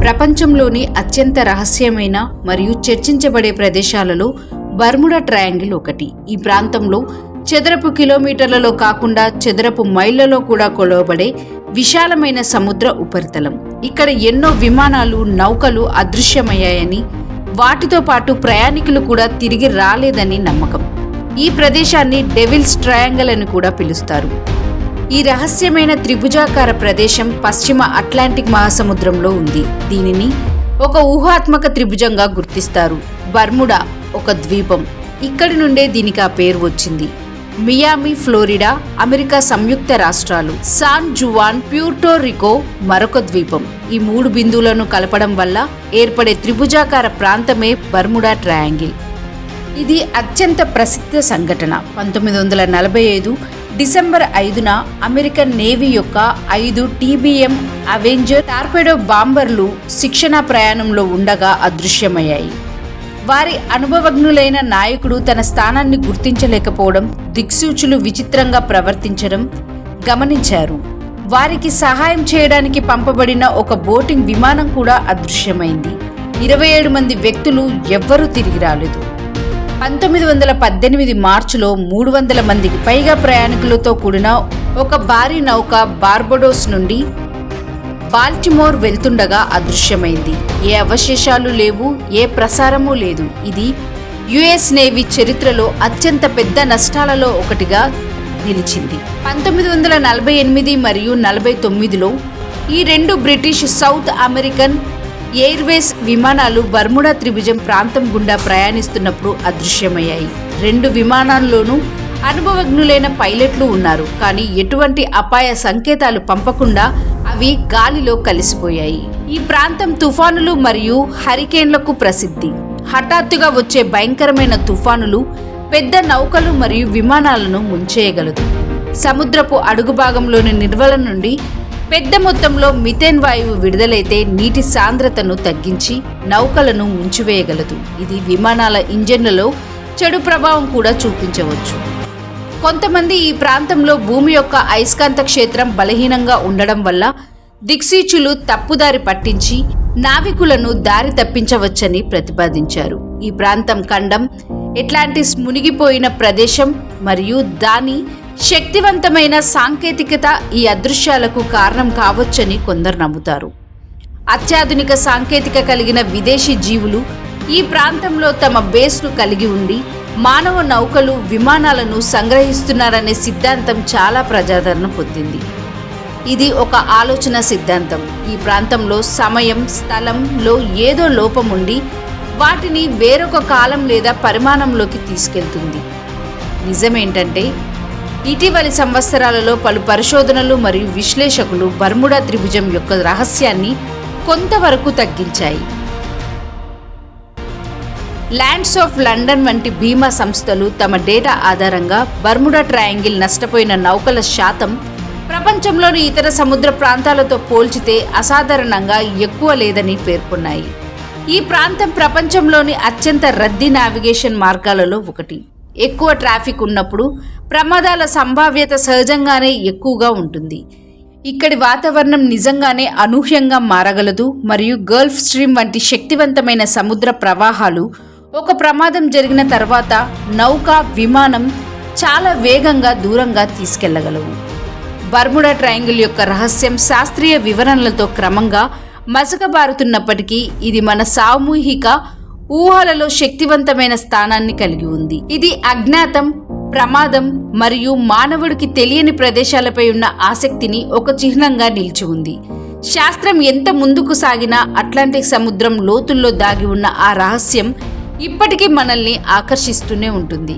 ప్రపంచంలోని అత్యంత రహస్యమైన మరియు చర్చించబడే ప్రదేశాలలో బర్ముడా ట్రయాంగిల్ ఒకటి. ఈ ప్రాంతంలో చదరపు కిలోమీటర్లలో కాకుండా చదరపు మైళ్లలో కూడా కొలవబడే విశాలమైన సముద్ర ఉపరితలం. ఇక్కడ ఎన్నో విమానాలు, నౌకలు అదృశ్యమయ్యాయని, వాటితో పాటు ప్రయాణికులు కూడా తిరిగి రాలేదని నమ్మకం. ఈ ప్రదేశాన్ని డెవిల్స్ ట్రయాంగిల్ అని కూడా పిలుస్తారు. ఈ రహస్యమైన త్రిభుజాకార ప్రదేశం పశ్చిమ అట్లాంటిక్ మహాసముద్రంలో ఉంది. దీనిని ఒక ఊహాత్మక త్రిభుజంగా గుర్తిస్తారు. బర్ముడా ఒక ద్వీపం. ఇక్కడి నుండే దీనికి ఆ పేరు వచ్చింది. మియామి, ఫ్లోరిడా, అమెరికా సంయుక్త రాష్ట్రాలు, సాన్ జువాన్, ప్యూర్టో రికో మరొక ద్వీపం. ఈ 3 బిందువులను కలపడం వల్ల ఏర్పడే త్రిభుజాకార ప్రాంతమే బర్ముడా ట్రయాంగిల్. ఇది అత్యంత ప్రసిద్ధ సంఘటన. 1945 డిసెంబర్ 5న అమెరికన్ నేవీ యొక్క 5 TBM అవెంజర్ టార్పెడో బాంబర్లు శిక్షణా ప్రయాణంలో ఉండగా అదృశ్యమయ్యాయి. వారి అనుభవజ్ఞులైన నాయకుడు తన స్థానాన్ని గుర్తించలేకపోవడం, దిక్సూచులు విచిత్రంగా ప్రవర్తించడం గమనించారు. వారికి సహాయం చేయడానికి పంపబడిన ఒక బోటింగ్ విమానం కూడా అదృశ్యమైంది. 27 మంది వ్యక్తులు ఎవ్వరూ తిరిగి రాలేదు. 1918 మార్చిలో 300 మందికి పైగా ప్రయాణికులతో కూడిన ఒక భారీ నౌక బార్బడోస్ నుండి బాల్టిమోర్ వెళ్తుండగా అదృశ్యమైంది. ఏ అవశేషాలు లేవు, ఏ ప్రసారమూ లేదు. ఇది యుఎస్ నేవీ చరిత్రలో అత్యంత పెద్ద నష్టాలలో ఒకటిగా నిలిచింది. 1948 మరియు 49లో ఈ 2 బ్రిటిష్ సౌత్ అమెరికన్ ఎయిర్వేస్ విమానాలు బర్ముడా త్రిభుజం ప్రాంతం గుండా ప్రయాణిస్తున్నప్పుడు అదృశ్యమయ్యాయి. 2 విమానాల్లోనూ అనుభవజ్ఞులైన పైలట్లు ఉన్నారు, కానీ ఎటువంటి అపాయ సంకేతాలు పంపకుండా అవి గాలిలో కలిసిపోయాయి. ఈ ప్రాంతం తుఫానులు మరియు హరికేన్లకు ప్రసిద్ధి. హఠాత్తుగా వచ్చే భయంకరమైన తుఫానులు పెద్ద నౌకలు మరియు విమానాలను ముంచేయగలదు. సముద్రపు అడుగు భాగంలోని నిల్వల నుండి పెద్ద మొత్తంలో మిథేన్ వాయువు విడుదలైతే నీటి సాంద్రతను తగ్గించి నౌకలను ముంచివేయగలదు. ఇది విమానాల ఇంజన్లలో చెడు ప్రభావం కూడా చూపించవచ్చు. కొంతమంది ఈ ప్రాంతంలో భూమి యొక్క అయస్కాంత క్షేత్రం బలహీనంగా ఉండడం వల్ల దిక్సూచులు తప్పుదారి పట్టించి నావికులను దారి తప్పించవచ్చని ప్రతిపాదించారు. ఈ ప్రాంతం ఖండం అట్లాంటిస్ మునిగిపోయిన ప్రదేశం మరియు దాని శక్తివంతమైన సాంకేతికత ఈ అదృశ్యాలకు కారణం కావచ్చని కొందరు నమ్ముతారు. అత్యాధునిక సాంకేతిక కలిగిన విదేశీ జీవులు ఈ ప్రాంతంలో తమ బేస్ను కలిగి ఉండి మానవ నౌకలు, విమానాలను సంగ్రహిస్తున్నారనే సిద్ధాంతం చాలా ప్రజాదరణ పొందింది. ఇది ఒక ఆలోచన సిద్ధాంతం. ఈ ప్రాంతంలో సమయం, స్థలంలో ఏదో లోపం ఉండి వాటిని వేరొక కాలం లేదా పరిమాణంలోకి తీసుకెళ్తుంది. నిజమేంటంటే ఇటీవలి సంవత్సరాలలో పలు పరిశోధనలు మరియు విశ్లేషకులు బర్ముడా త్రిభుజం యొక్క రహస్యాన్ని కొంతవరకు తగ్గించాయి. ల్యాండ్స్ ఆఫ్ లండన్ వంటి బీమా సంస్థలు తమ డేటా ఆధారంగా బర్ముడా ట్రయాంగిల్ నష్టపోయిన నౌకల శాతం ప్రపంచంలోని ఇతర సముద్ర ప్రాంతాలతో పోల్చితే అసాధారణంగా ఎక్కువ లేదని పేర్కొన్నాయి. ఈ ప్రాంతం ప్రపంచంలోని అత్యంత రద్దీ నావిగేషన్ మార్గాలలో ఒకటి. ఎక్కువ ట్రాఫిక్ ఉన్నప్పుడు ప్రమాదాల సంభావ్యత సహజంగానే ఎక్కువగా ఉంటుంది. ఇక్కడి వాతావరణం నిజంగానే అనూహ్యంగా మారగలదు మరియు గల్ఫ్ స్ట్రీమ్ వంటి శక్తివంతమైన సముద్ర ప్రవాహాలు ఒక ప్రమాదం జరిగిన తర్వాత నౌక, విమానం చాలా వేగంగా దూరంగా తీసుకెళ్లగలవు. బర్ముడా ట్రయాంగిల్ యొక్క రహస్యం శాస్త్రీయ వివరణలతో క్రమంగా మసకబారుతున్నప్పటికీ ఇది మన సామూహిక ఊహలలో శక్తివంతమైన స్థానాన్ని కలిగి ఉంది. ఇది అజ్ఞాతం, ప్రమాదం మరియు మానవుడికి తెలియని ప్రదేశాలపై ఉన్న ఆసక్తిని ఒక చిహ్నంగా నిలిచి ఉంది. శాస్త్రం ఎంత ముందుకు సాగినా అట్లాంటిక్ సముద్రం లోతుల్లో దాగి ఉన్న ఆ రహస్యం ఇప్పటికీ మనల్ని ఆకర్షిస్తూనే ఉంటుంది.